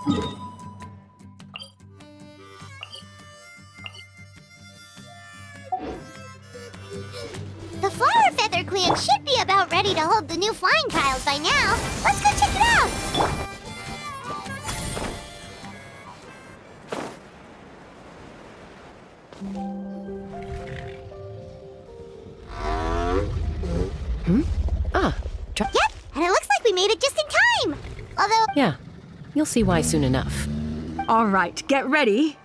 The Flower Feather Clan should be about ready to hold the new flying trials by now. Let's go check it out! Yep, and it looks like we made it just in time! Although... Yeah, you'll see why soon enough. All right, get ready.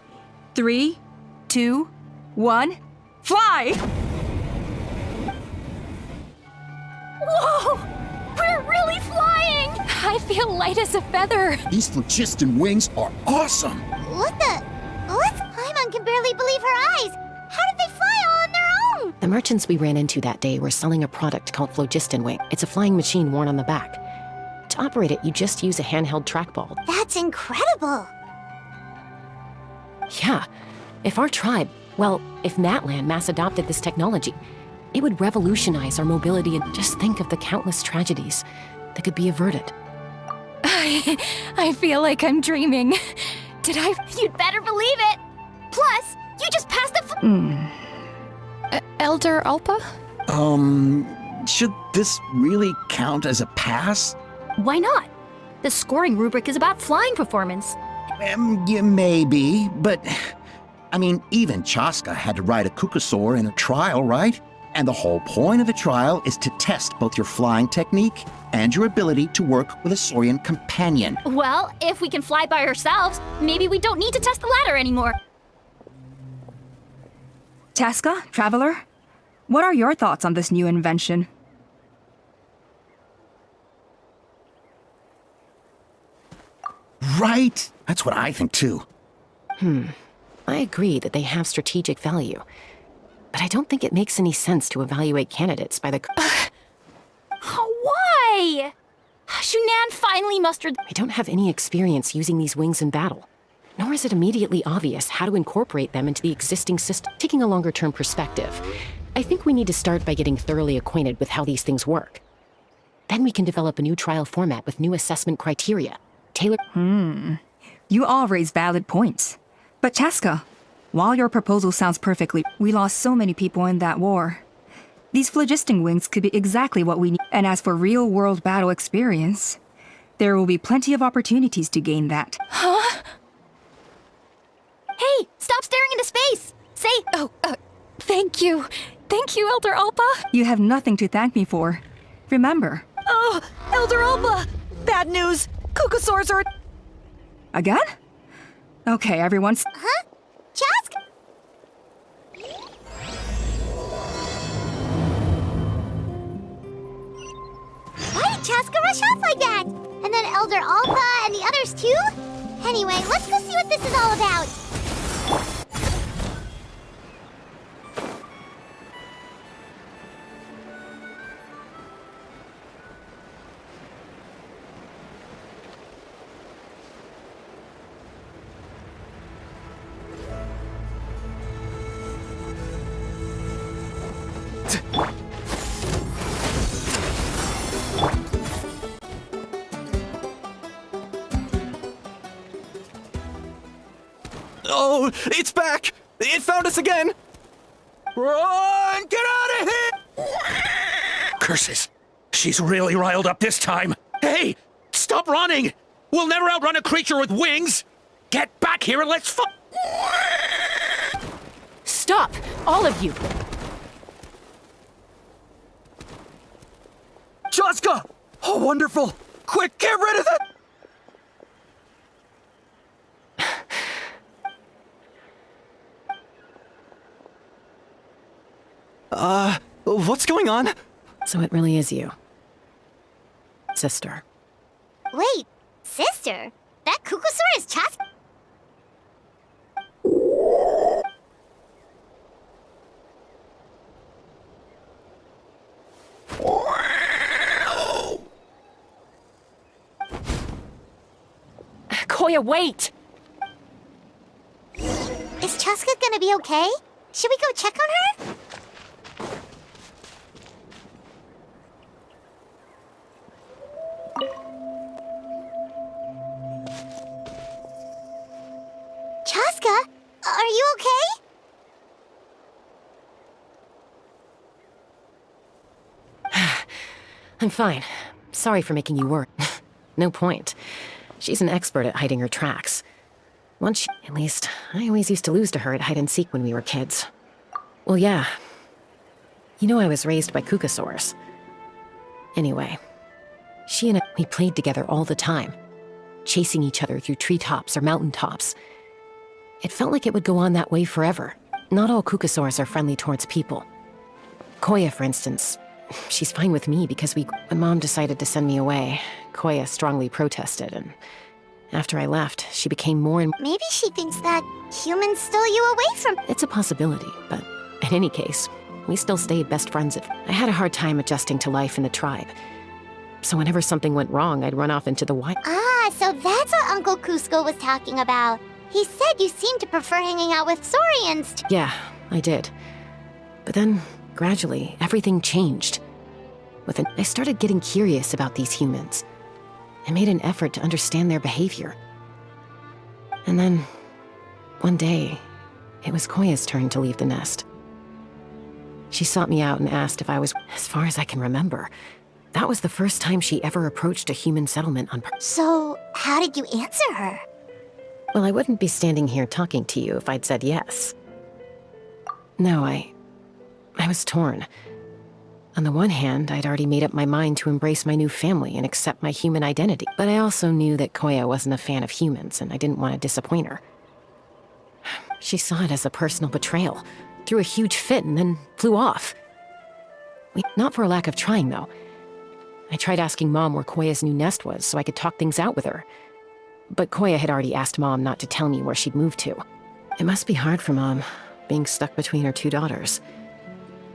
3, 2, 1, fly! Whoa! We're really flying! I feel light as a feather. These phlogiston wings are awesome! What the... Paimon can barely believe her eyes! How did they fly all on their own? The merchants we ran into that day were selling a product called Phlogiston Wing. It's a flying machine worn on the back. To operate it, you just use a handheld trackball. That's incredible! Yeah, if our tribe, well, if Natlan mass adopted this technology, it would revolutionize our mobility, and just think of the countless tragedies that could be averted. I feel like I'm dreaming. Did I? You'd better believe it! Plus, you just passed the Elder Alpa? Should this really count as a pass? Why not? The scoring rubric is about flying performance. Yeah, maybe, but... I mean, even Chasca had to ride a Kukasaur in a trial, right? And the whole point of the trial is to test both your flying technique and your ability to work with a Saurian companion. Well, if we can fly by ourselves, maybe we don't need to test the ladder anymore. Chasca, Traveler, what are your thoughts on this new invention? Right? That's what I think, too. I agree that they have strategic value, but I don't think it makes any sense to evaluate candidates by the... Why? Shunan finally mustered... I don't have any experience using these wings in battle, nor is it immediately obvious how to incorporate them into the existing system. Taking a longer-term perspective, I think we need to start by getting thoroughly acquainted with how these things work. Then we can develop a new trial format with new assessment criteria. Taylor... You all raise valid points. But Chasca, while your proposal sounds perfectly, we lost so many people in that war. These phlogiston wings could be exactly what we need. And as for real-world battle experience, there will be plenty of opportunities to gain that. Huh? Hey, stop staring into space! Say... Thank you. Thank you, Elder Alpa. You have nothing to thank me for. Remember. Oh, Elder Alpa! Bad news! Kukasaurs are... Again? Okay, everyone. Huh? Chasca? Why did Chasca rush off like that? And then Elder Alpa and the others too? Anyway, let's go see what this is all about. Oh, it's back! It found us again! Run! Get out of here! Curses! She's really riled up this time. Hey! Stop running! We'll never outrun a creature with wings! Get back here and let's Stop! All of you! Chasca! Oh, wonderful! Quick, get rid of that! What's going on? So it really is you. Sister. Wait, sister? That Kukasaur is Chasca? Koya, wait! Is Chasca gonna be okay? Should we go check on her? I'm fine. Sorry for making you worry. No point. She's an expert at hiding her tracks. At least, I always used to lose to her at hide-and-seek when we were kids. Well, yeah. You know I was raised by kukasaurs. Anyway, we played together all the time, chasing each other through treetops or mountaintops. It felt like it would go on that way forever. Not all kukasaurs are friendly towards people. Koya, for instance, she's fine with me because when Mom decided to send me away, Koya strongly protested, and after I left, she became more and... Maybe she thinks that humans stole you away from... It's a possibility, but in any case, we still stayed best friends. I had a hard time adjusting to life in the tribe. So whenever something went wrong, I'd run off into the wild. Ah, so that's what Uncle Cusco was talking about. He said you seemed to prefer hanging out with Saurians. Yeah, I did. But then, gradually, everything changed. I started getting curious about these humans. I made an effort to understand their behavior. And then, one day, it was Koya's turn to leave the nest. She sought me out and asked if I was... As far as I can remember, that was the first time she ever approached a human settlement on purpose. So, how did you answer her? Well, I wouldn't be standing here talking to you if I'd said yes. No, I was torn. On the one hand, I'd already made up my mind to embrace my new family and accept my human identity. But I also knew that Koya wasn't a fan of humans, and I didn't want to disappoint her. She saw it as a personal betrayal, threw a huge fit, and then flew off. Not for a lack of trying, though. I tried asking Mom where Koya's new nest was so I could talk things out with her. But Koya had already asked Mom not to tell me where she'd moved to. It must be hard for Mom, being stuck between her two daughters.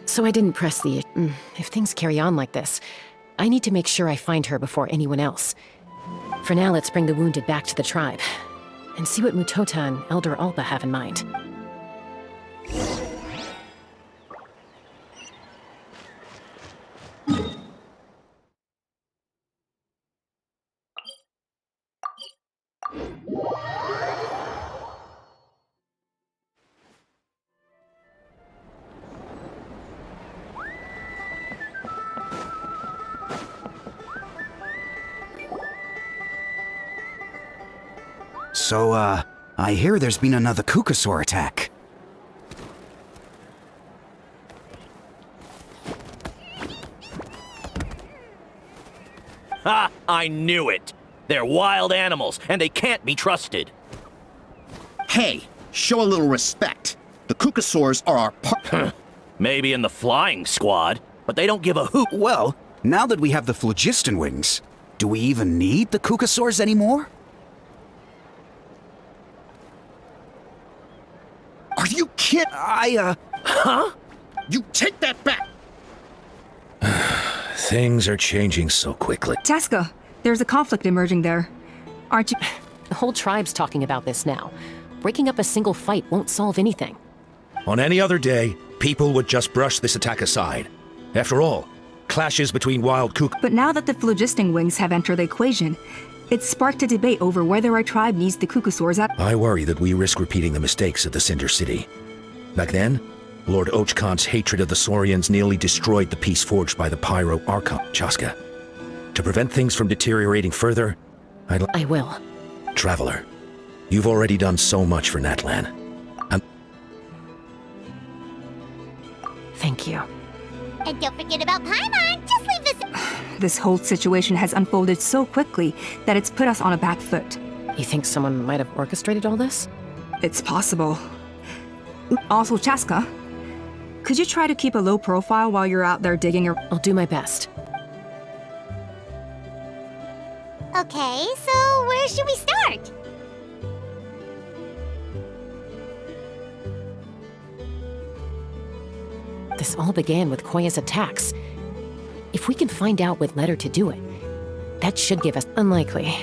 So I didn't press the... If things carry on like this, I need to make sure I find her before anyone else. For now, let's bring the wounded back to the tribe, and see what Mutota and Elder Alba have in mind. So, I hear there's been another Kukasaur attack. Ha! I knew it! They're wild animals, and they can't be trusted. Hey, show a little respect. The kukasaurs are our part. Maybe in the flying squad, but they don't give a hoot. Well, now that we have the phlogiston wings, do we even need the Kukasaurs anymore? Are you kidding? Huh? You take that back! Things are changing so quickly. Chasca, there's a conflict emerging there. Aren't you... The whole tribe's talking about this now. Breaking up a single fight won't solve anything. On any other day, people would just brush this attack aside. After all, clashes between wild kook... But now that the phlogiston wings have entered the equation, it's sparked a debate over whether our tribe needs the Kukasaurs at... I worry that we risk repeating the mistakes of the Cinder City. Back then, Lord Ochkont's hatred of the Saurians nearly destroyed the peace forged by the Pyro Archon, Chasca. To prevent things from deteriorating further, I will. Traveler, you've already done so much for Natlan. Thank you. And don't forget about Paimon. Just leave this... This whole situation has unfolded so quickly that it's put us on a back foot. You think someone might have orchestrated all this? It's possible. Also, Chasca, could you try to keep a low profile while you're out there digging or... I'll do my best. Okay, so where should we start? This all began with Koya's attacks. If we can find out what led her to do it, that should give us... Unlikely.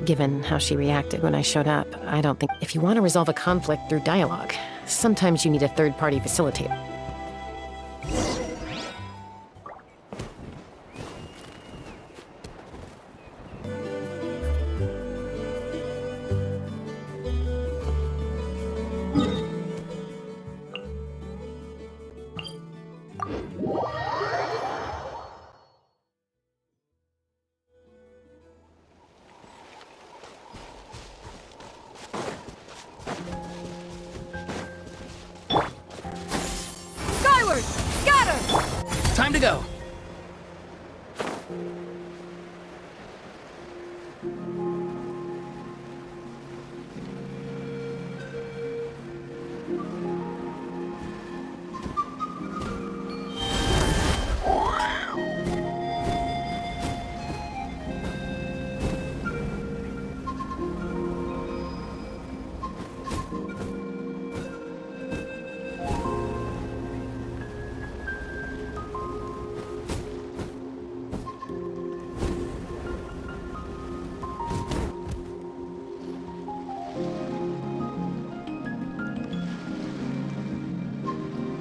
Given how she reacted when I showed up, I don't think... If you want to resolve a conflict through dialogue, sometimes you need a third-party facilitator. go.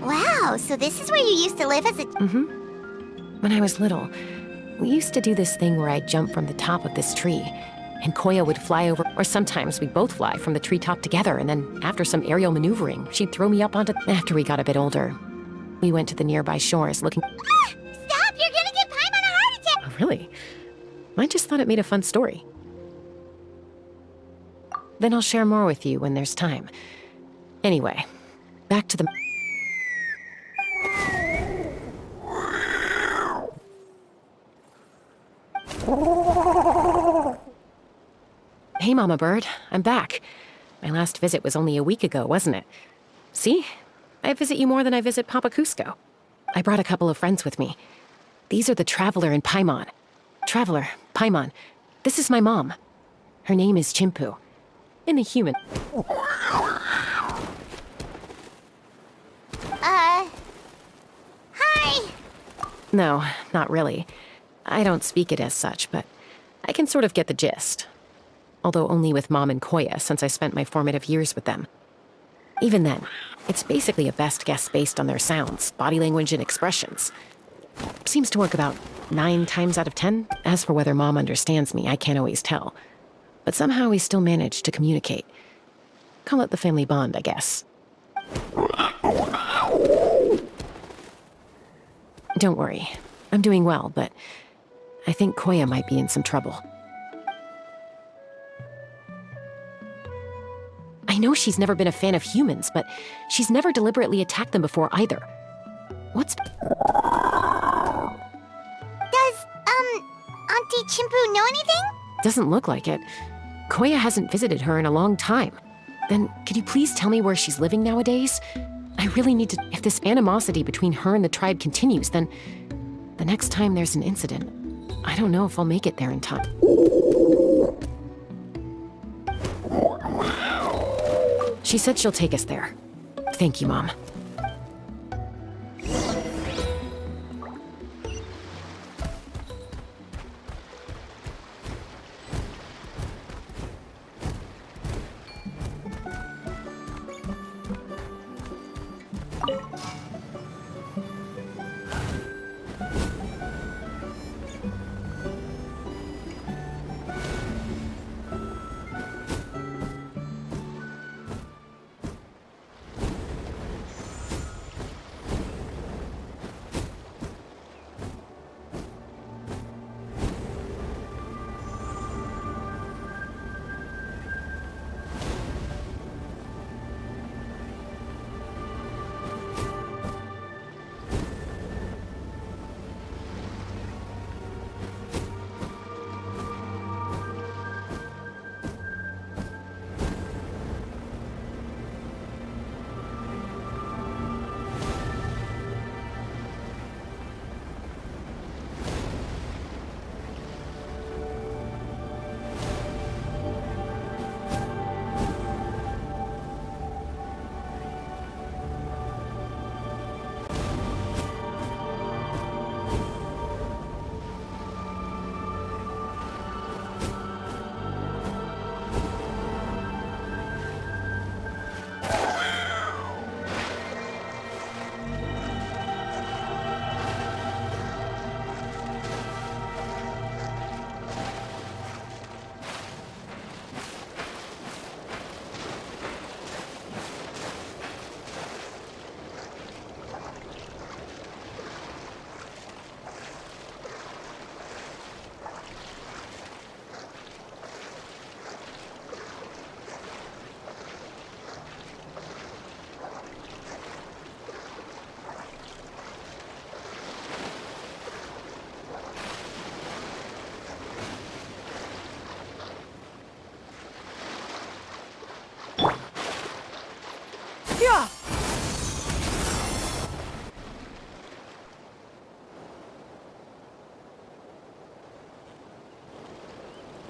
Wow, so this is where you used to live as a... When I was little, we used to do this thing where I'd jump from the top of this tree, and Koya would fly over, or sometimes we'd both fly from the treetop together, and then after some aerial maneuvering, she'd throw me up onto... After we got a bit older, we went to the nearby shores looking... Stop! You're gonna get Paimon a heart attack! Oh, really? I just thought it made a fun story. Then I'll share more with you when there's time. Anyway, back to the... Hey, Mama Bird, I'm back. My last visit was only a week ago, wasn't it? See? I visit you more than I visit Papa Cusco. I brought a couple of friends with me. These are the Traveler and Paimon. Traveler, Paimon, this is my mom. Her name is Chimpu. And a human. Hi! No, not really. I don't speak it as such, but I can sort of get the gist. Although only with Mom and Koya, since I spent my formative years with them. Even then, it's basically a best guess based on their sounds, body language, and expressions. Seems to work about 9 times out of 10. As for whether Mom understands me, I can't always tell. But somehow we still manage to communicate. Call it the family bond, I guess. Don't worry. I'm doing well, but I think Koya might be in some trouble. I know she's never been a fan of humans, but she's never deliberately attacked them before either. What's... Does, Auntie Chimpu know anything? Doesn't look like it. Koya hasn't visited her in a long time. Then, could you please tell me where she's living nowadays? I really need to... If this animosity between her and the tribe continues, then... The next time there's an incident, I don't know if I'll make it there in time. She said she'll take us there. Thank you, Mom.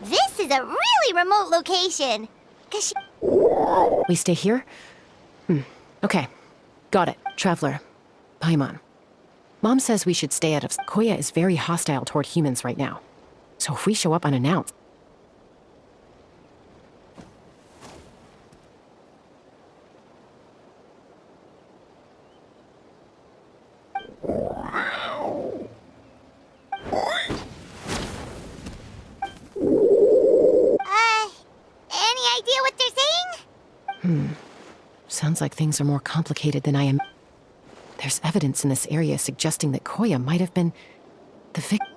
This is a really remote location. We stay here? Okay. Got it. Traveler. Paimon. Mom says we should stay out of... Koya is very hostile toward humans right now. So if we show up unannounced... Any idea what they're saying? Sounds like things are more complicated than I am... There's evidence in this area suggesting that Koya might have been... the victim...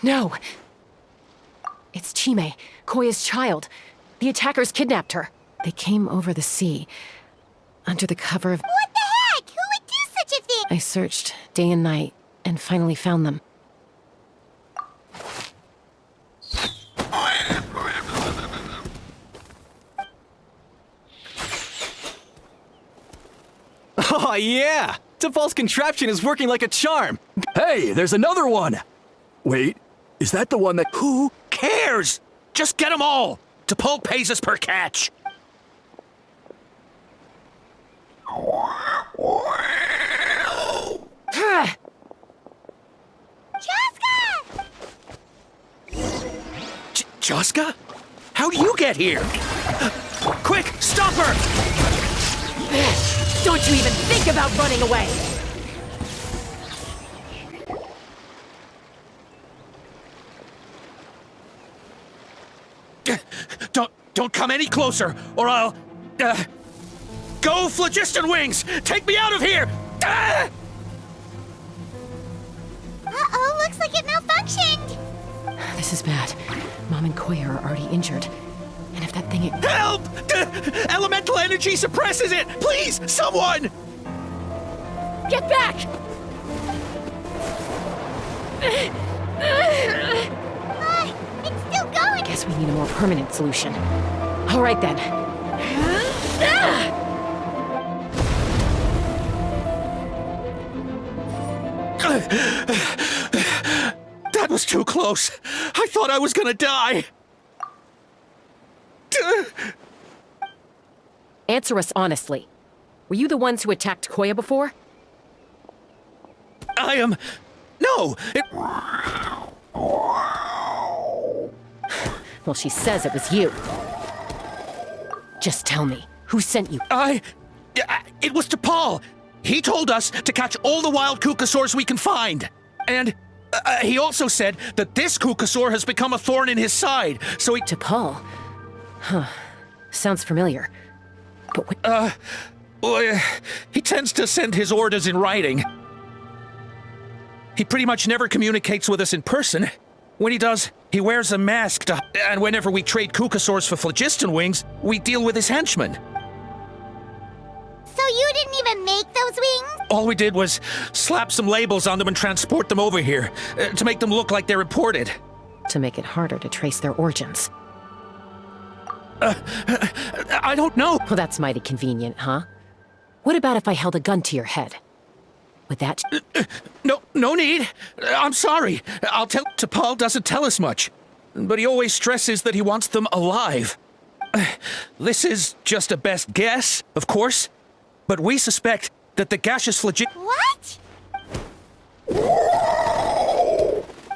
No! It's Chime, Koya's child. The attackers kidnapped her. They came over the sea, under the cover of... What the heck? Who would do such a thing? I searched day and night, and finally found them. Oh, yeah! T'Pol's contraption is working like a charm! Hey, there's another one! Wait, is that the one that... Who cares? Just get them all! T'Pol pays us per catch! Chasca! Chasca? How do you get here? Quick, stop her! Don't you even think about running away! Don't come any closer, or I'll... Go, Phlogiston Wings! Take me out of here! Uh-oh, looks like it malfunctioned. This is bad. Mom and Koya are already injured. And if that thing... Help! Elemental energy suppresses it! Please, someone! Get back! It's still going. Guess we need a more permanent solution. All right then. That was too close. I thought I was gonna die. Answer us honestly. Were you the ones who attacked Koya before? I am... No! Well, she says it was you. Just tell me, who sent you? It was T'Pol. He told us to catch all the wild Kukasaurs we can find. And he also said that this Kukasaur has become a thorn in his side, so he... T'Pol? Huh. Sounds familiar. But Well, he tends to send his orders in writing. He pretty much never communicates with us in person. When he does, he wears a mask and whenever we trade Kukasaurs for Phlogiston Wings, we deal with his henchmen. So you didn't even make those wings? All we did was slap some labels on them and transport them over here, to make them look like they're imported. To make it harder to trace their origins. I don't know. Well, that's mighty convenient, huh? What about if I held a gun to your head? Would that... No need. I'm sorry. I'll tell... T'Pol doesn't tell us much, but he always stresses that he wants them alive. This is just a best guess, of course, but we suspect that the gaseous What?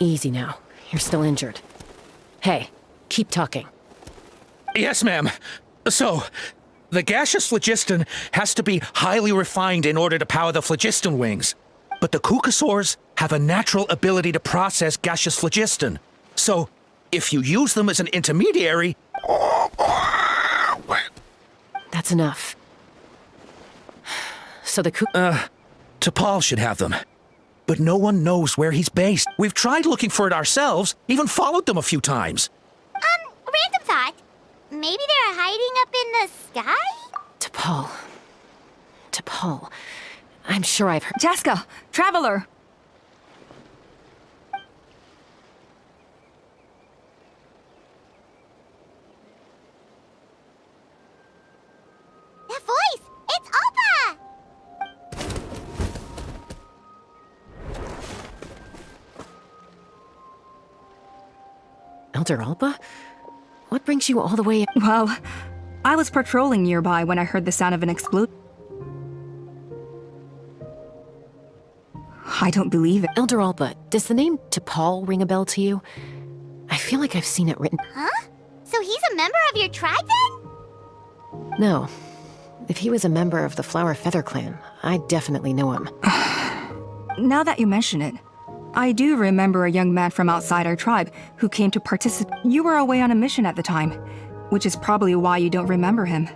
Easy now. You're still injured. Hey, keep talking. Yes, ma'am. So, the gaseous phlogiston has to be highly refined in order to power the phlogiston wings. But the Kukasaurs have a natural ability to process gaseous phlogiston. So, if you use them as an intermediary... That's enough. So the T'Pol should have them. But no one knows where he's based. We've tried looking for it ourselves, even followed them a few times. Random thought. Maybe they're hiding up in the sky? T'Pol. I'm sure I've heard... Chasca! Traveler! That voice! It's Alpa! Elder Alba? What brings you all the way? Well, I was patrolling nearby when I heard the sound of an explosion. I don't believe it. Elder Alba, does the name T'Pol ring a bell to you? I feel like I've seen it written. Huh? So he's a member of your tribe then? No. If he was a member of the Flower Feather clan, I definitely know him. Now that you mention it, I do remember a young man from outside our tribe who came to participate. You were away on a mission at the time, which is probably why you don't remember him.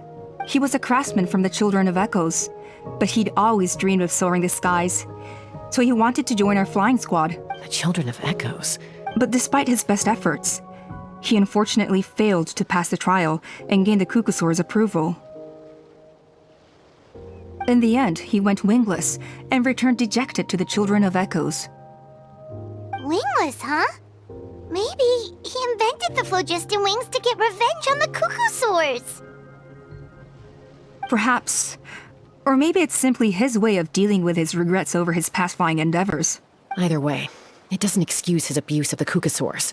He was a craftsman from the Children of Echoes, but he'd always dreamed of soaring the skies, so he wanted to join our flying squad. The Children of Echoes? But despite his best efforts, he unfortunately failed to pass the trial and gain the Kukusaur's approval. In the end, he went wingless and returned dejected to the Children of Echoes. Wingless, huh? Maybe he invented the phlogiston wings to get revenge on the Kukusaurs. Perhaps. Or maybe it's simply his way of dealing with his regrets over his past flying endeavors. Either way, it doesn't excuse his abuse of the Kukusaurs.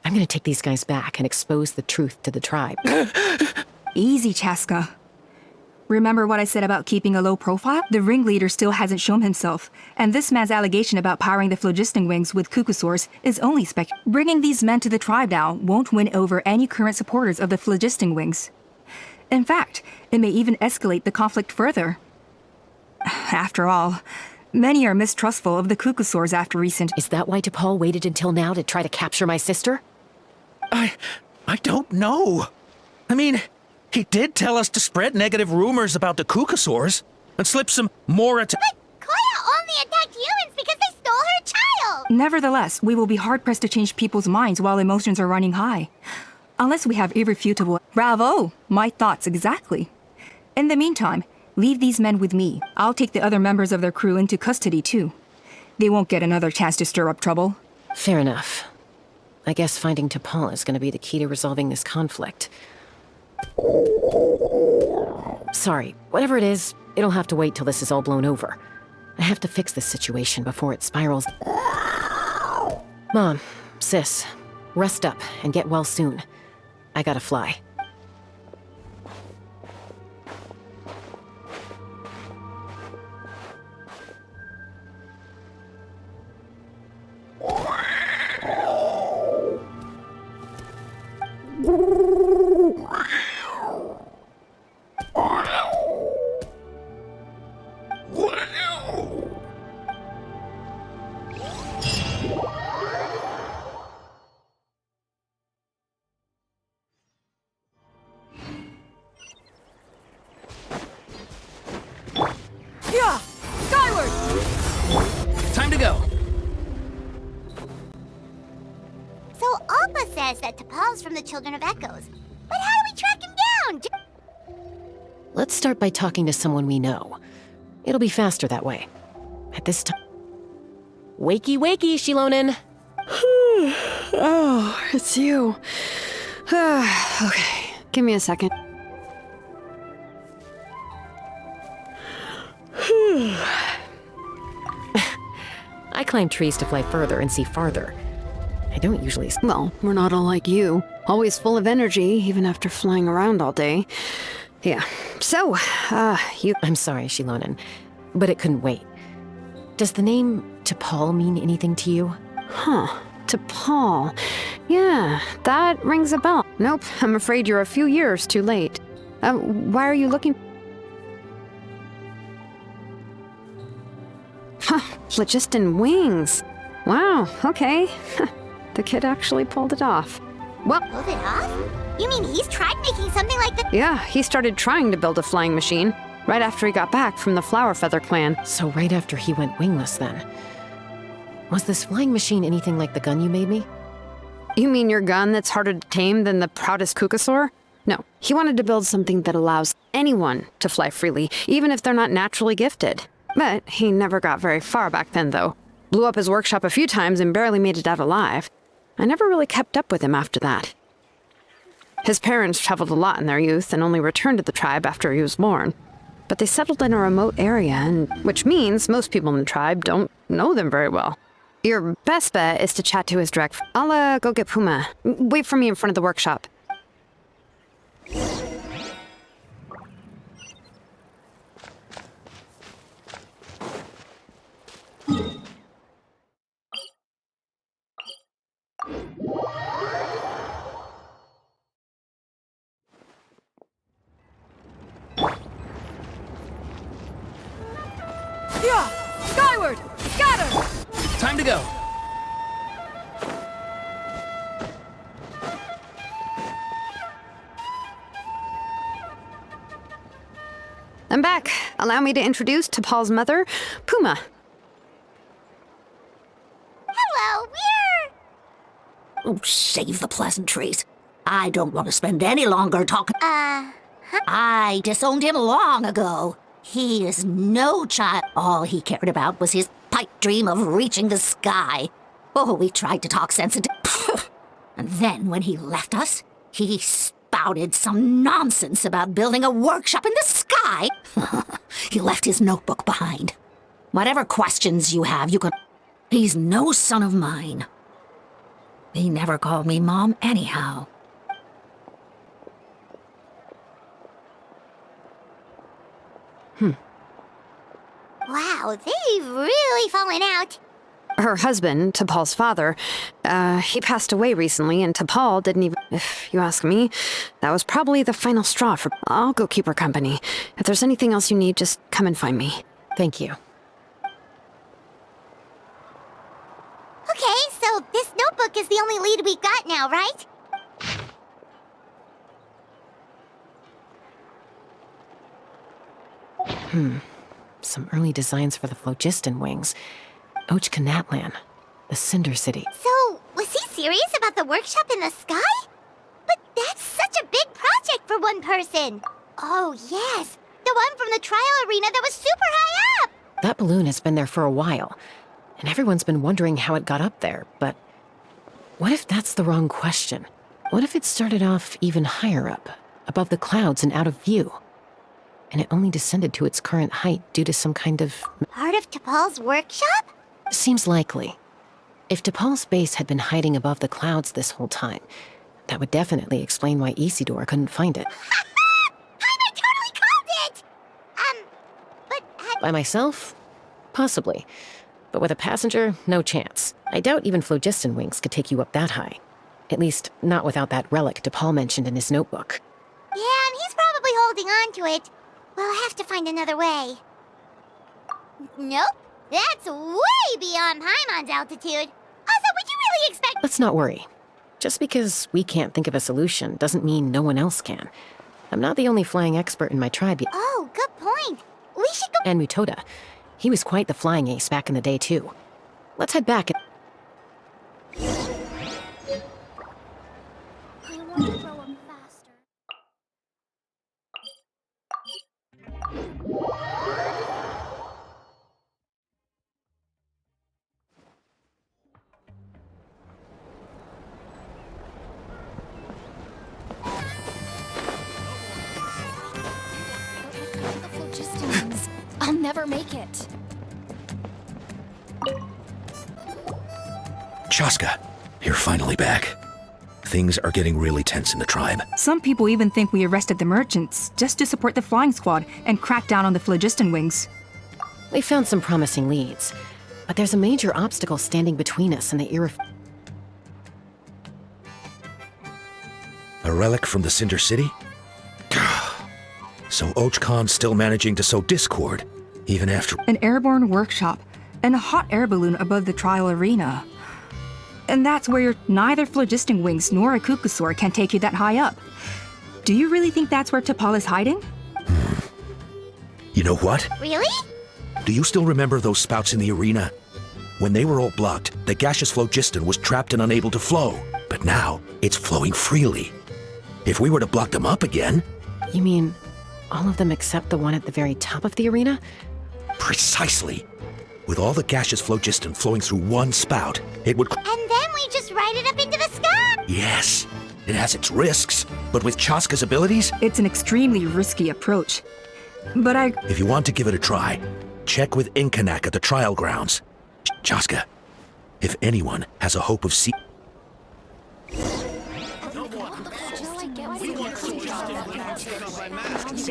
I'm gonna take these guys back and expose the truth to the tribe. Easy, Chasca. Remember what I said about keeping a low profile? The ringleader still hasn't shown himself, and this man's allegation about powering the phlogiston wings with Kukusaurs is only Bringing these men to the tribe now won't win over any current supporters of the phlogiston wings. In fact, it may even escalate the conflict further. After all, many are mistrustful of the Kukusaurs after recent— Is that why T'Pol waited until now to try to capture my sister? I don't know. I mean, he did tell us to spread negative rumors about the Kukusaurs and slip some more But Koya only attacked humans because they stole her child! Nevertheless, we will be hard-pressed to change people's minds while emotions are running high. Unless we have irrefutable— Bravo! My thoughts exactly. In the meantime, leave these men with me. I'll take the other members of their crew into custody too. They won't get another chance to stir up trouble. Fair enough. I guess finding T'Pol is gonna be the key to resolving this conflict. Sorry, whatever it is, it'll have to wait till this is all blown over. I have to fix this situation before it spirals. Mom, sis, rest up and get well soon. I gotta fly. Yeah! Skyward! Time to go. So Alpa says that T'Pol's from the Children of Echoes. But how do we track him down? Let's start by talking to someone we know. It'll be faster that way. At this time... Wakey, wakey, Shilonen! Oh, it's you. Okay, give me a second. I climb trees to fly further and see farther. I don't usually... Well, we're not all like you. Always full of energy, even after flying around all day. Yeah, so, you... I'm sorry, Shilonen, but it couldn't wait. Does the name T'Pol mean anything to you? Huh. T'Pol. Yeah, that rings a bell. Nope, I'm afraid you're a few years too late. Why are you looking... Huh, phlogiston wings. Wow, okay. The kid actually pulled it off. Well, Pulled it off? You mean he's tried making something like that? yeah, he started trying to build a flying machine right after he got back from the Flower Feather clan. So right after he went wingless, then. Was this flying machine anything like the gun you made me? You mean your gun that's harder to tame than the proudest Kukusaur? No, he wanted to build something that allows anyone to fly freely, even if they're not naturally gifted. But he never got very far back then, though. Blew up his workshop a few times and barely made it out alive. I never really kept up with him after that. His parents traveled a lot in their youth and only returned to the tribe after he was born. But they settled in a remote area, which means most people in the tribe don't know them very well. Your best bet is to chat to his direct. I'll go get Puma. Wait for me in front of the workshop. Yeah! Skyward! Scatter! Time to go. I'm back. Allow me to introduce T'Pol's mother, Puma. Hello, we're... Oh, save the pleasantries. I don't want to spend any longer talking. I disowned him long ago. He is no child. All he cared about was his pipe dream of reaching the sky. Oh, we tried to talk sense into... And then when he left us, he spouted some nonsense about building a workshop in the sky. He left his notebook behind. Whatever questions you have, you can... He's no son of mine. He never called me Mom anyhow. Wow, they've really fallen out. Her husband, T'Pol's father, he passed away recently, and T'Pol didn't even... If you ask me, that was probably the final straw for... I'll go keep her company. If there's anything else you need, just come and find me. Thank you. Okay, so this notebook is the only lead we got now, right? Some early designs for the phlogiston wings. Natlan, the Cinder City. So, was he serious about the workshop in the sky? But that's such a big project for one person. Oh, yes. The one from the trial arena that was super high up. That balloon has been there for a while, and everyone's been wondering how it got up there, but what if that's the wrong question? What if it started off even higher up, above the clouds and out of view? And it only descended to its current height due to some kind of... Part of T'Pol's workshop? Seems likely. If T'Pol's base had been hiding above the clouds this whole time, that would definitely explain why Isidore couldn't find it. I totally called it! But... By myself? Possibly. But with a passenger, no chance. I doubt even phlogiston wings could take you up that high. At least, not without that relic T'Pol mentioned in his notebook. Yeah, and he's probably holding on to it. We'll have to find another way. Nope. That's way beyond Paimon's altitude. Also, would you really expect... Let's not worry. Just because we can't think of a solution doesn't mean no one else can. I'm not the only flying expert in my tribe yet. Oh, good point. We should go... And Mutoda. He was quite the flying ace back in the day, too. Let's head back and... I want to throw him faster. I'll never make it. Chasca, you're finally back. Things are getting really tense in the tribe. Some people even think we arrested the merchants just to support the flying squad and crack down on the phlogiston wings. We found some promising leads, but there's a major obstacle standing between us and the A relic from the Cinder City? So Ochcon's still managing to sow discord, even after... An airborne workshop and a hot air balloon above the trial arena. And that's where neither phlogiston wings nor a Kukusaur can take you that high up. Do you really think that's where T'Pol is hiding? You know what? Really? Do you still remember those spouts in the arena? When they were all blocked, the gaseous phlogiston was trapped and unable to flow. But now, it's flowing freely. If we were to block them up again... You mean all of them except the one at the very top of the arena? Precisely. With all the gaseous phlogiston flowing through one spout, it would... And then we just ride it up into the sky! Yes. It has its risks, but with Chasca's abilities... It's an extremely risky approach. But If you want to give it a try, check with Inkanak at the trial grounds. Chasca, if anyone has a hope of see.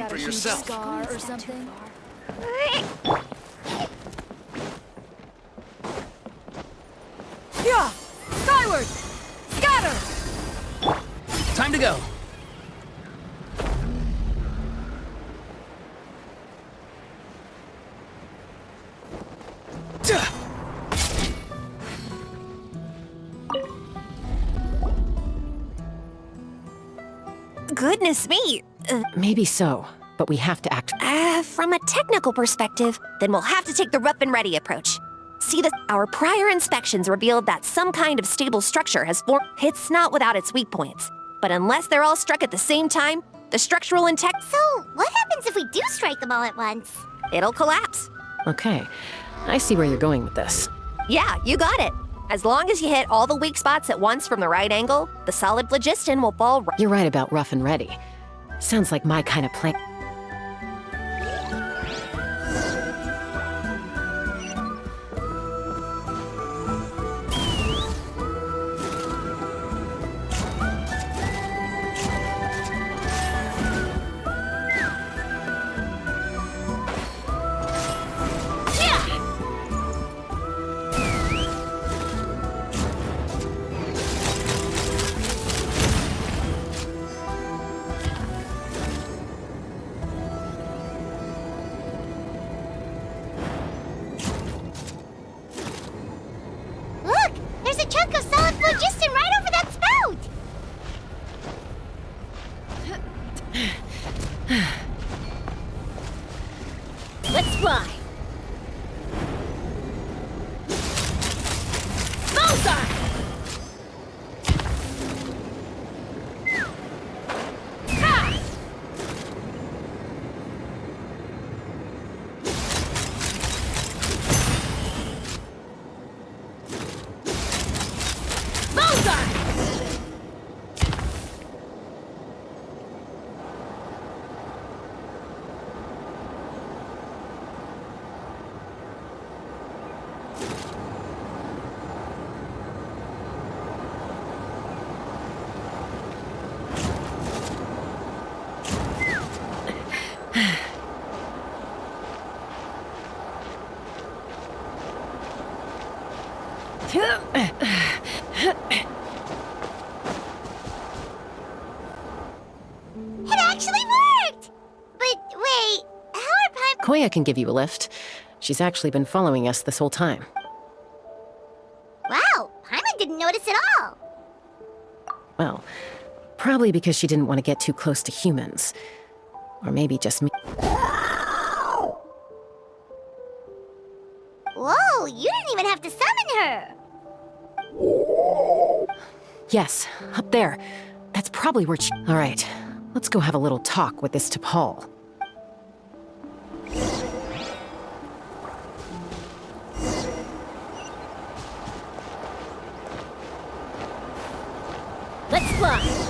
For yourself. Scar or something. Yeah! Skyward! Scatter! Time to go. Goodness me. Maybe so, but we have to act. From a technical perspective, then we'll have to take the rough and ready approach. See, our prior inspections revealed that some kind of stable structure has formed. It's not without its weak points, but unless they're all struck at the same time, the structural integrity. So, what happens if we do strike them all at once? It'll collapse. Okay, I see where you're going with this. Yeah, you got it. As long as you hit all the weak spots at once from the right angle, the solid phlogiston will fall right. You're right about rough and ready. Sounds like my kind of plan. Look! There's a chunk of solid phlogiston right over that spout! Let's fly. Bullseye! It actually worked! But wait, how are Koya can give you a lift. She's actually been following us this whole time. Wow, Paimon didn't notice at all. Well, probably because she didn't want to get too close to humans. Or maybe just me. Whoa, you didn't even have to summon her! Yes, up there. That's probably where she... All right, let's go have a little talk with this T'Pol. Let's fly.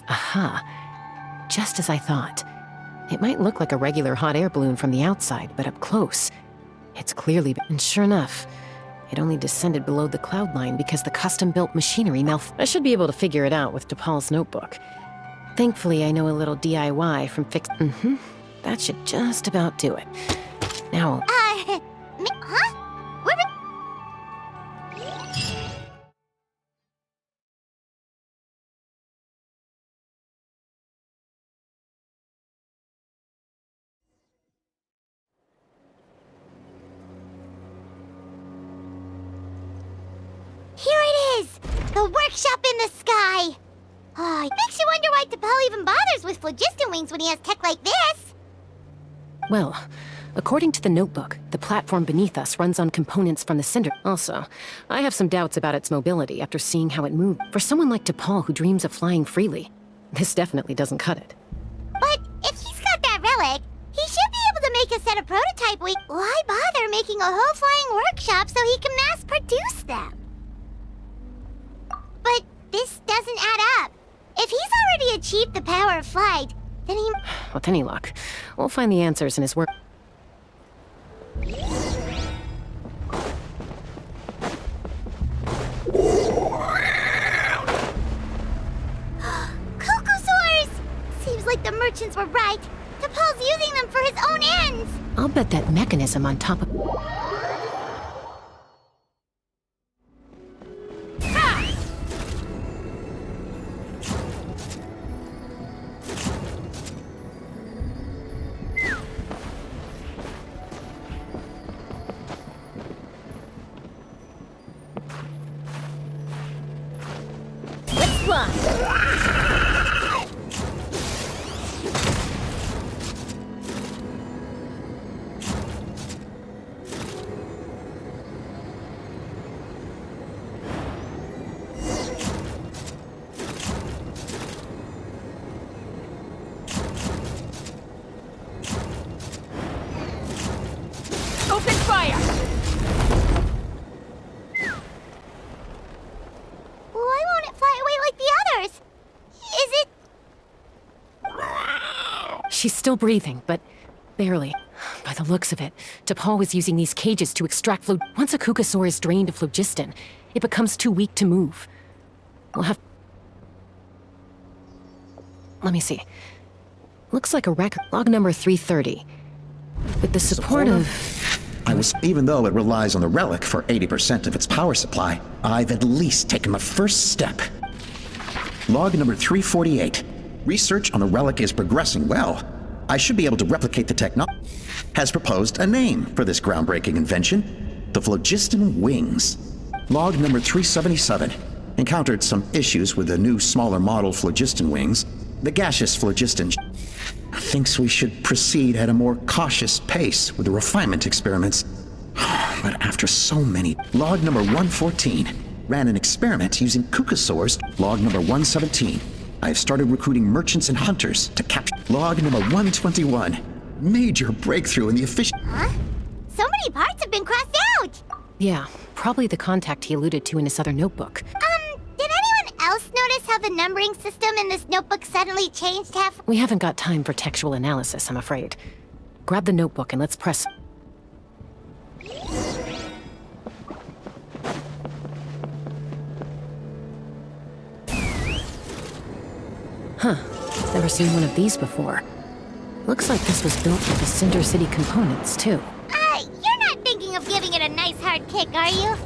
Aha. Just as I thought. It might look like a regular hot air balloon from the outside, but up close, it's clearly... And sure enough, it only descended below the cloud line because the custom-built machinery I should be able to figure it out with T'Pol's notebook. Thankfully, I know a little DIY from That should just about do it. Now... Huh? Where Here it is! The workshop in the sky! Oh, it makes you wonder why T'Pol even bothers with phlogiston wings when he has tech like this! Well, according to the notebook, the platform beneath us runs on components from the cinder. Also, I have some doubts about its mobility after seeing how it moved. For someone like T'Pol who dreams of flying freely, this definitely doesn't cut it. But if he's got that relic, he should be able to make a set of prototype wings. Why bother making a whole flying workshop so he can mass produce them. But this doesn't add up. If he's already achieved the power of flight, then he... With any luck, we'll find the answers in his work. Cuckoosaurs! Seems like the merchants were right. T'Pol's using them for his own ends. I'll bet that mechanism on top of... Let's fly. Open fire! Why won't it fly away like the others? Is it... She's still breathing, but barely. By the looks of it, T'Pol was using these cages to extract flo... Once a Cuckosaur is drained of phlogiston, it becomes too weak to move. We'll have... Let me see. Looks like a record. Log number 330. With the support of... Even though it relies on the relic for 80% of its power supply, I've at least taken the first step. Log number 348. Research on the relic is progressing well. I should be able to replicate the technology. Has proposed a name for this groundbreaking invention: the phlogiston wings. Log number 377. Encountered some issues with the new, smaller model phlogiston wings. The gaseous phlogiston thinks we should proceed at a more cautious pace with the refinement experiments. But after so many... Log number 114. Ran an experiment using Cuckosaurs. Log number 117. I have started recruiting merchants and hunters to capture... Log number 121. Major breakthrough in the efficient... Huh? So many parts have been crossed out! Yeah, probably the contact he alluded to in his other notebook. Did anyone else notice how the numbering system in this notebook suddenly changed half... We haven't got time for textual analysis, I'm afraid. Grab the notebook and let's press... Huh. Never seen one of these before. Looks like this was built with the Cinder City components, too. You're not thinking of giving it a nice hard kick, are you?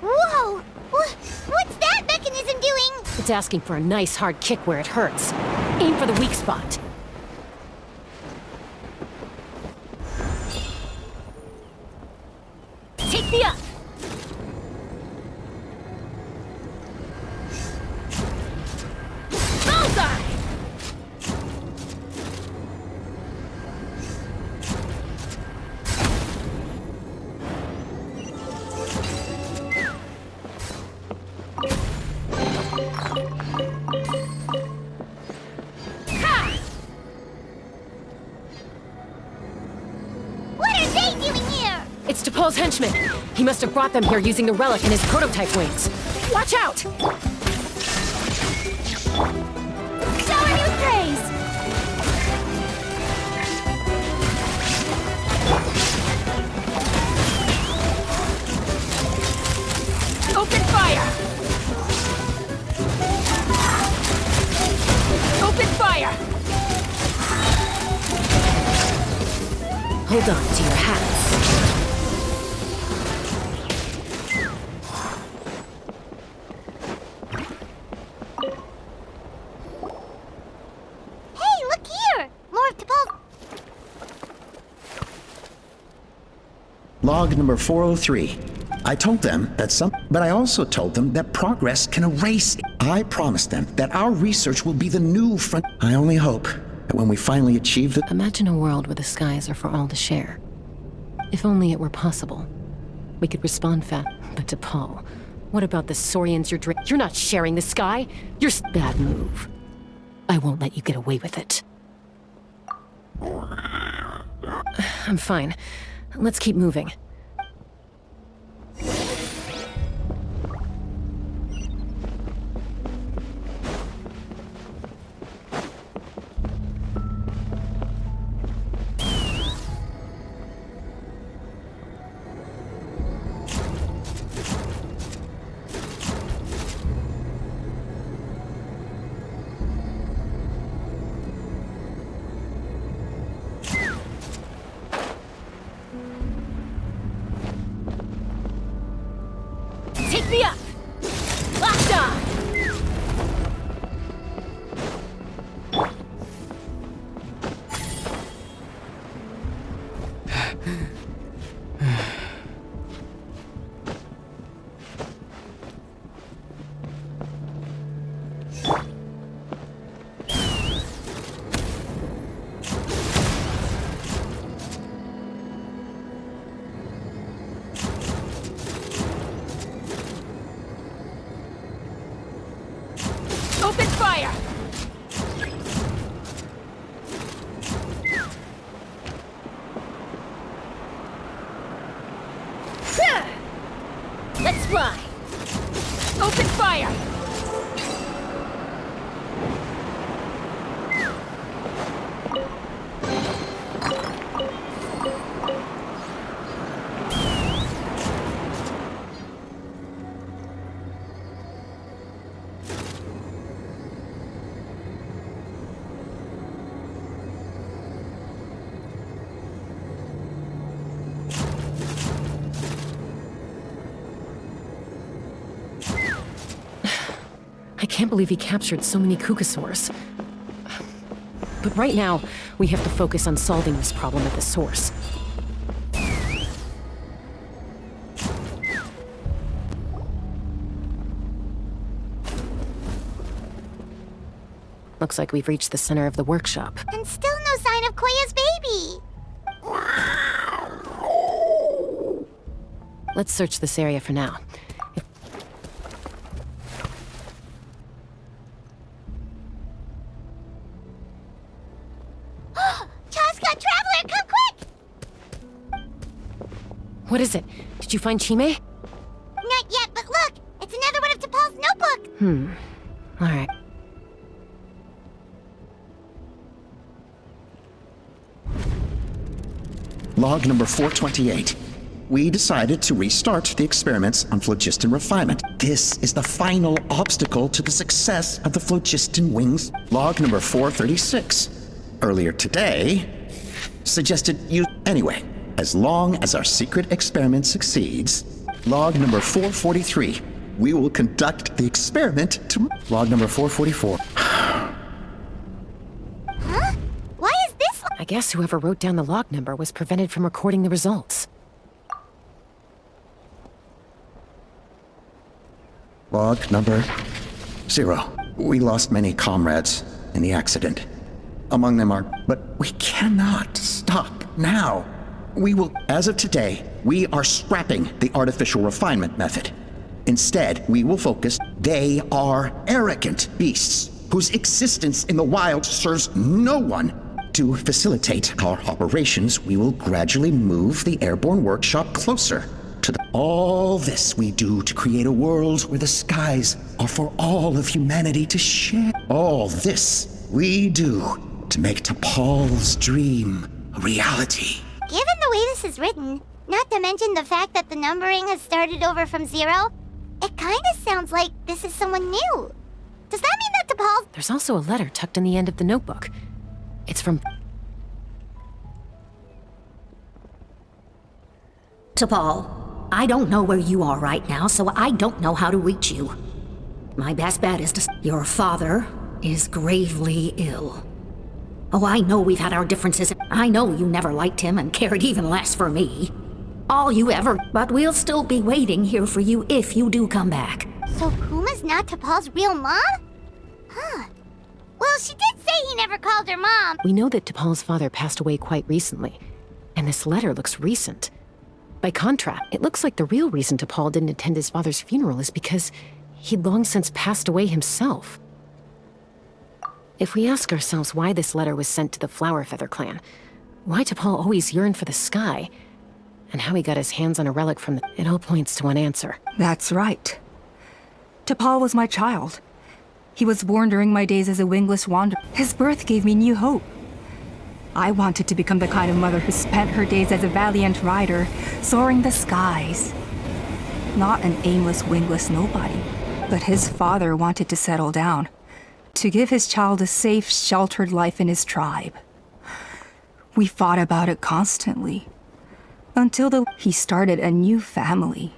Whoa! What's that mechanism doing? It's asking for a nice hard kick where it hurts. Aim for the weak spot. Take me up! Bullseye! What are they doing here? It's T'Pol's henchmen. He must have brought them here using the relic in his prototype wings. Watch out! Shower me with praise! Open fire! Open fire! Hold on to your hats. Hey, look here! More of T'Pol's... Log number 403. I told them that but I also told them that progress can erase. I promised them that our research will be the new front. I only hope that when we finally achieve the... Imagine a world where the skies are for all to share. If only it were possible. We could respond fast. But T'Pol, what about the Saurians you're not sharing the sky? Bad move. I won't let you get away with it. I'm fine. Let's keep moving. Take me up! Locked on! Open fire! Let's fly! Open fire! I can't believe he captured so many Kukasaurs. But right now, we have to focus on solving this problem at the source. Looks like we've reached the center of the workshop. And still no sign of Koya's baby. Let's search this area for now. Chasca, Traveler, come quick! What is it? Did you find Chime? Not yet, but look! It's another one of T'Pol's notebook! Alright. Log number 428. We decided to restart the experiments on phlogiston refinement. This is the final obstacle to the success of the phlogiston wings. Log number 436. Earlier today, suggested you... Anyway, as long as our secret experiment succeeds, log number 443. We will conduct the experiment to... Log number 444. Huh? Why is this... I guess whoever wrote down the log number was prevented from recording the results. Log number 0. We lost many comrades in the accident. Among them are... But we cannot stop now. We will... As of today, we are scrapping the artificial refinement method. Instead, we will focus... They are arrogant beasts whose existence in the wild serves no one. To facilitate our operations, we will gradually move the airborne workshop closer to the... All this we do to create a world where the skies are for all of humanity to share. All this we do to make T'Pol's dream a reality. Given the way this is written, not to mention the fact that the numbering has started over from 0, it kinda sounds like this is someone new. Does that mean that T'Pol's... There's also a letter tucked in the end of the notebook. It's from... T'Pol, I don't know where you are right now, so I don't know how to reach you. My best bet is to... Your father is gravely ill. Oh, I know we've had our differences. I know you never liked him and cared even less for me. All you ever... But we'll still be waiting here for you if you do come back. So Puma's not T'Pol's real mom? Huh. Well, she did say he never called her mom. We know that T'Pol's father passed away quite recently, and this letter looks recent. By contrast, it looks like the real reason T'Pol didn't attend his father's funeral is because he'd long since passed away himself. If we ask ourselves why this letter was sent to the Flowerfeather clan, Why T'Pol always yearned for the sky, and how he got his hands on a relic from it all points to one answer. That's right. T'Pol was my child. He was born during my days as a wingless wanderer. His birth gave me new hope. I wanted to become the kind of mother who spent her days as a valiant rider, soaring the skies. Not an aimless, wingless nobody. But his father wanted to settle down, to give his child a safe, sheltered life in his tribe. We fought about it constantly, until he started a new family,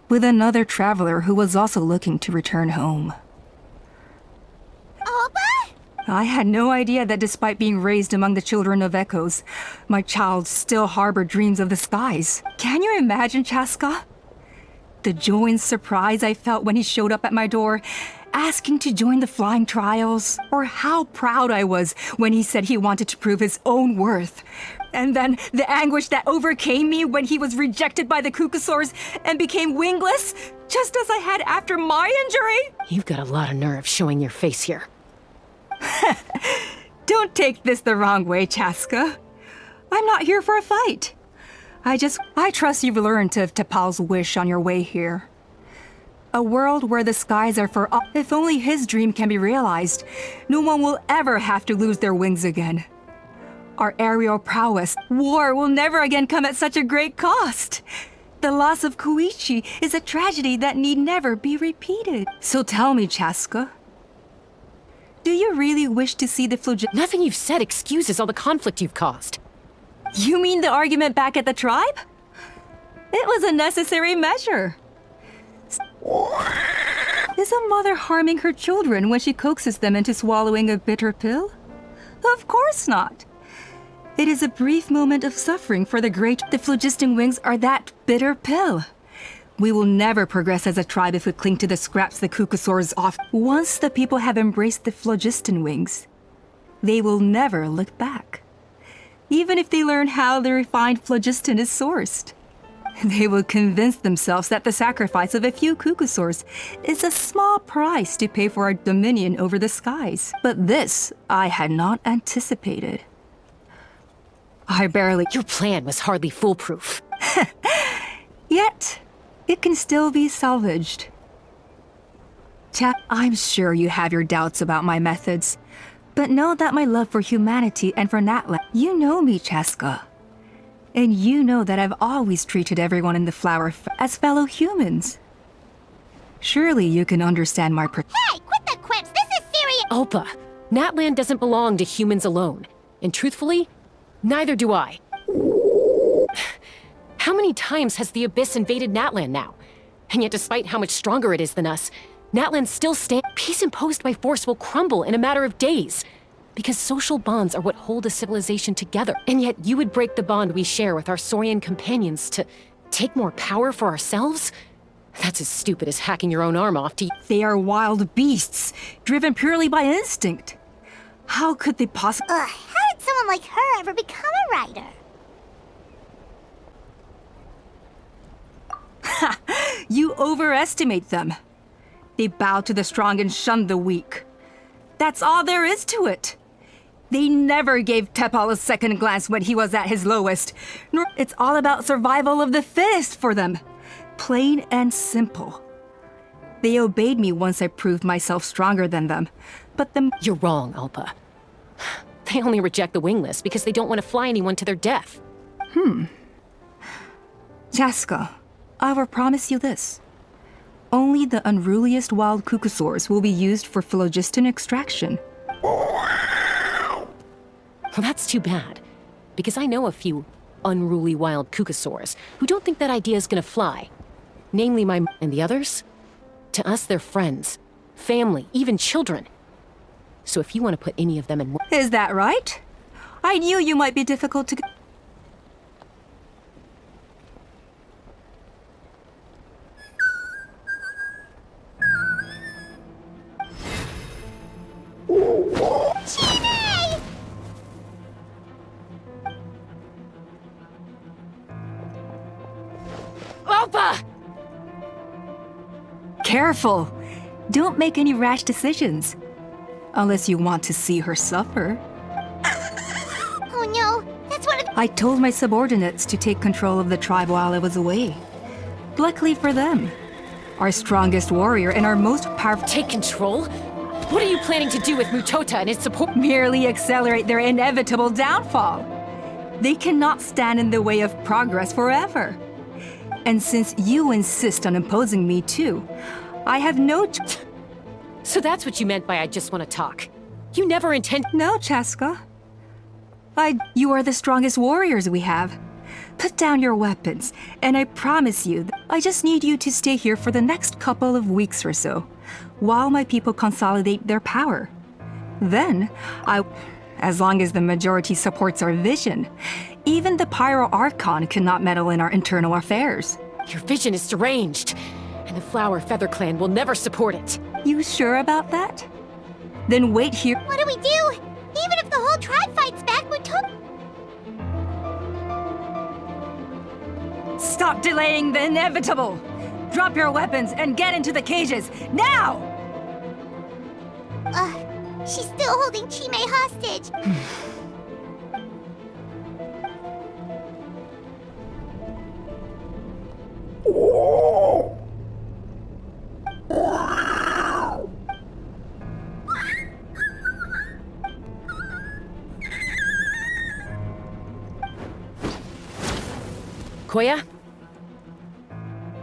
with another traveler who was also looking to return home. Opa? I had no idea that despite being raised among the children of echoes, my child still harbored dreams of the skies. Can you imagine, Chasca? The joy and surprise I felt when he showed up at my door, asking to join the flying trials, or how proud I was when he said he wanted to prove his own worth. And then the anguish that overcame me when he was rejected by the Kukasaurs and became wingless, just as I had after my injury. You've got a lot of nerve showing your face here. Don't take this the wrong way, Chasca. I'm not here for a fight. I trust you've learned of T'Pol's wish on your way here. A world where the skies are for all. If only his dream can be realized, no one will ever have to lose their wings again. Our aerial prowess, war will never again come at such a great cost. The loss of Koichi is a tragedy that need never be repeated. So tell me, Chasca, do you really wish to see the Nothing you've said excuses all the conflict you've caused. You mean the argument back at the tribe? It was a necessary measure. Is a mother harming her children when she coaxes them into swallowing a bitter pill? Of course not. It is a brief moment of suffering for the great. The phlogiston wings are that bitter pill. We will never progress as a tribe if we cling to the scraps the Kukasaurs off. Once the people have embraced the phlogiston wings, they will never look back. Even if they learn how the refined phlogiston is sourced. They will convince themselves that the sacrifice of a few Kukasaurs is a small price to pay for our dominion over the skies. But this I had not anticipated. Your plan was hardly foolproof. Yet, it can still be salvaged. I'm sure you have your doubts about my methods, but know that my love for humanity and for Natlan. You know me, Chasca. And you know that I've always treated everyone in the flower as fellow humans. Surely you can understand my Hey, quit the quips! This is serious! Opa, Natlan doesn't belong to humans alone. And truthfully, neither do I. How many times has the Abyss invaded Natlan now? And yet despite how much stronger it is than us, Natlan still stands. Peace imposed by force will crumble in a matter of days. Because social bonds are what hold a civilization together. And yet you would break the bond we share with our Saurian companions to take more power for ourselves? That's as stupid as hacking your own arm off to— They are wild beasts, driven purely by instinct. How could they possibly— How did someone like her ever become a writer? You overestimate them. They bow to the strong and shun the weak. That's all there is to it. They never gave T'Pol a second glance when he was at his lowest. It's all about survival of the fittest for them. Plain and simple. They obeyed me once I proved myself stronger than them. But You're wrong, Alpa. They only reject the wingless because they don't want to fly anyone to their death. Chasca, I will promise you this. Only the unruliest wild Kukasaurs will be used for phlogiston extraction. Well, that's too bad. Because I know a few unruly wild Kukasaurs who don't think that idea is gonna fly. Namely and the others? To us, they're friends, family, even children. So if you want to put any of them in— Is that right? I knew you might be difficult to— Alpa! Careful! Don't make any rash decisions. Unless you want to see her suffer. Oh no, that's I told my subordinates to take control of the tribe while I was away. Luckily for them, our strongest warrior and our most powerful— Take control? What are you planning to do with Mutota and his support? Merely accelerate their inevitable downfall. They cannot stand in the way of progress forever. And since you insist on imposing me too, I have no— So that's what you meant by I just want to talk. You never intend— No, Chasca. You are the strongest warriors we have. Put down your weapons, and I promise you, I just need you to stay here for the next couple of weeks or so, while my people consolidate their power. Then, as long as the majority supports our vision, even the Pyro Archon cannot meddle in our internal affairs. Your vision is deranged, and the Flower Feather Clan will never support it. You sure about that? Then wait here. What do we do? Even if the whole tribe fights back, Stop delaying the inevitable! Drop your weapons and get into the cages, now! she's still holding Chime hostage. Koya?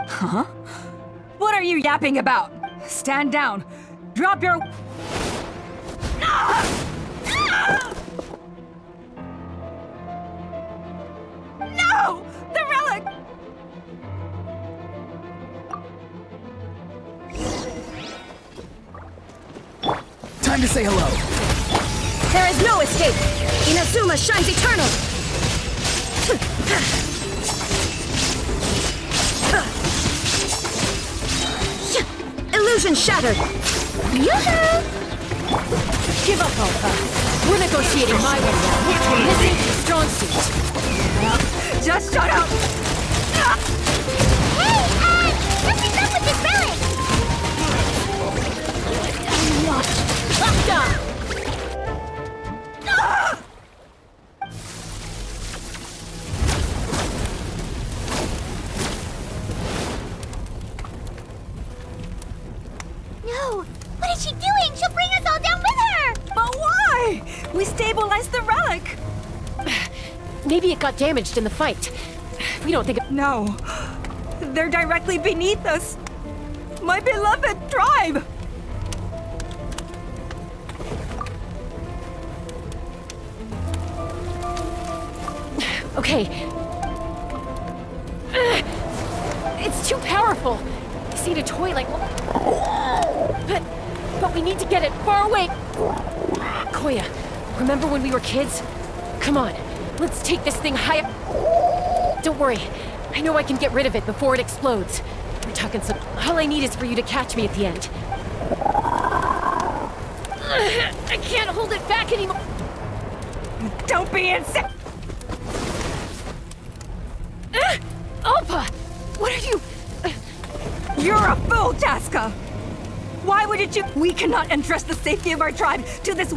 Huh? What are you yapping about? Stand down. Drop your— No! The relic! Time to say hello. There is no escape! Inazuma shines eternal! Illusion shattered! Yoo-hoo! Give up, Alpha. We're negotiating my way now. This ain't your strong suit. Just shut up! Hey, something's up with this relic! Left up! No! What is she doing? She'll bring us all down with her! But why? We stabilized the relic! Maybe it got damaged in the fight. We don't think— No. They're directly beneath us. My beloved tribe! Okay. It's too powerful. I see a toy like— But we need to get it far away. Koya, remember when we were kids? Come on, let's take this thing high up. Don't worry, I know I can get rid of it before it explodes. We're talking some— All I need is for you to catch me at the end. I can't hold it back anymore. Don't be insane! Alpa! What are you— You're a fool, Chasca! Why wouldn't you— We cannot entrust the safety of our tribe to this—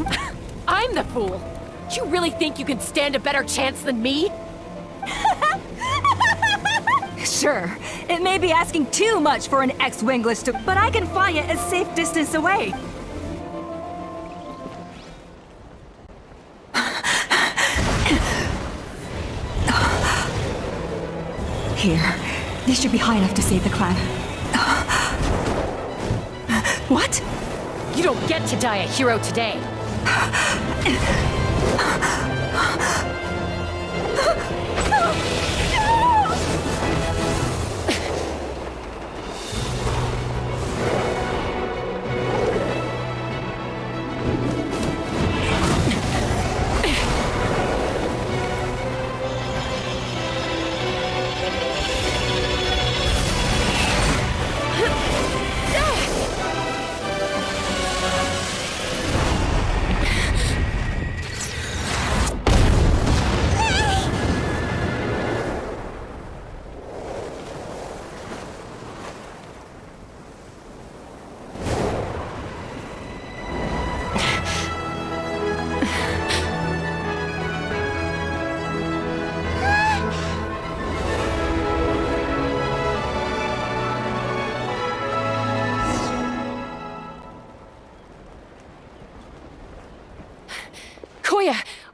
I'm the fool! Do you really think you can stand a better chance than me? Sure, it may be asking too much for an ex-wingless to— But I can fly it a safe distance away. Here, this should be high enough to save the clan. What? You don't get to die a hero today.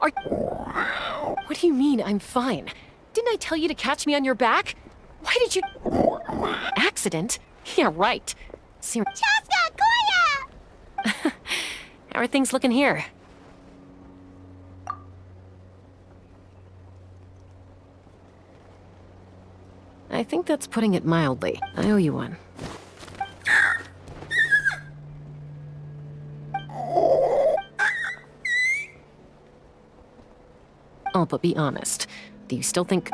Are... What do you mean, I'm fine? Didn't I tell you to catch me on your back? Why did you... Accident? Yeah, right. Chasca! Koya! How are things looking here? I think that's putting it mildly. I owe you one. Oh, but be honest. Do you still think...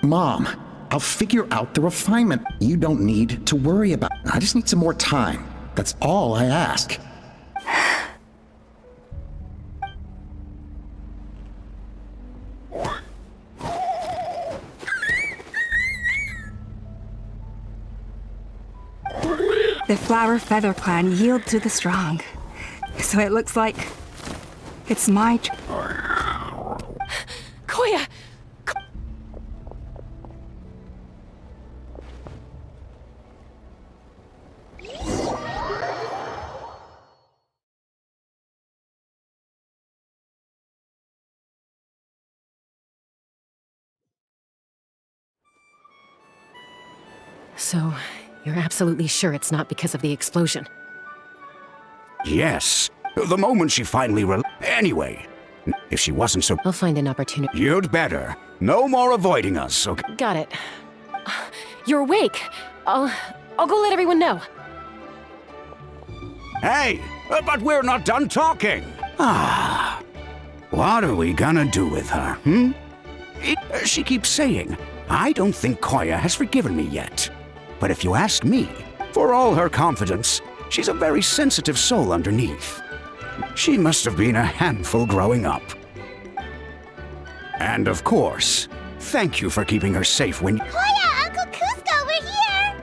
Mom, I'll figure out the refinement. You don't need to worry about it. I just need some more time. That's all I ask. The Flower Feather clan yield to the strong. So it looks like it's my Koya! So, you're absolutely sure it's not because of the explosion? Yes. The moment she finally Anyway, if she wasn't so... I'll find an opportunity. You'd better. No more avoiding us, okay? Got it. You're awake. I'll go let everyone know. Hey, but we're not done talking. What are we gonna do with her, She keeps saying, I don't think Koya has forgiven me yet. But if you ask me, for all her confidence, she's a very sensitive soul underneath. She must have been a handful growing up. And of course, thank you for keeping her safe when... Koya! Uncle Cusco, we're here!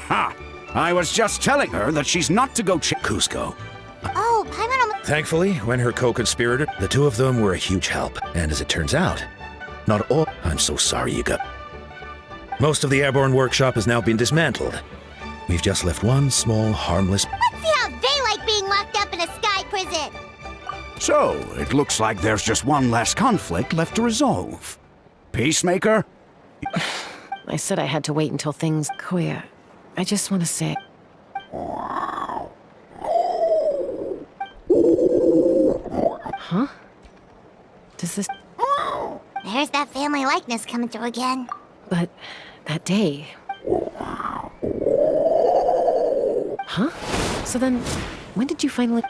Ha! I was just telling her that she's not to go Cusco. Oh, Paimon... Thankfully, when her co-conspirator, the two of them were a huge help. And as it turns out, not all... I'm so sorry you got... Most of the airborne workshop has now been dismantled. We've just left one small, harmless... Let's see how they like being locked up in a sky prison! So, it looks like there's just one last conflict left to resolve. Peacemaker? I said I had to wait until things... Koya, I just want to say... Huh? Does this... There's that family likeness coming through again. But that day... Huh? So then, when did you finally...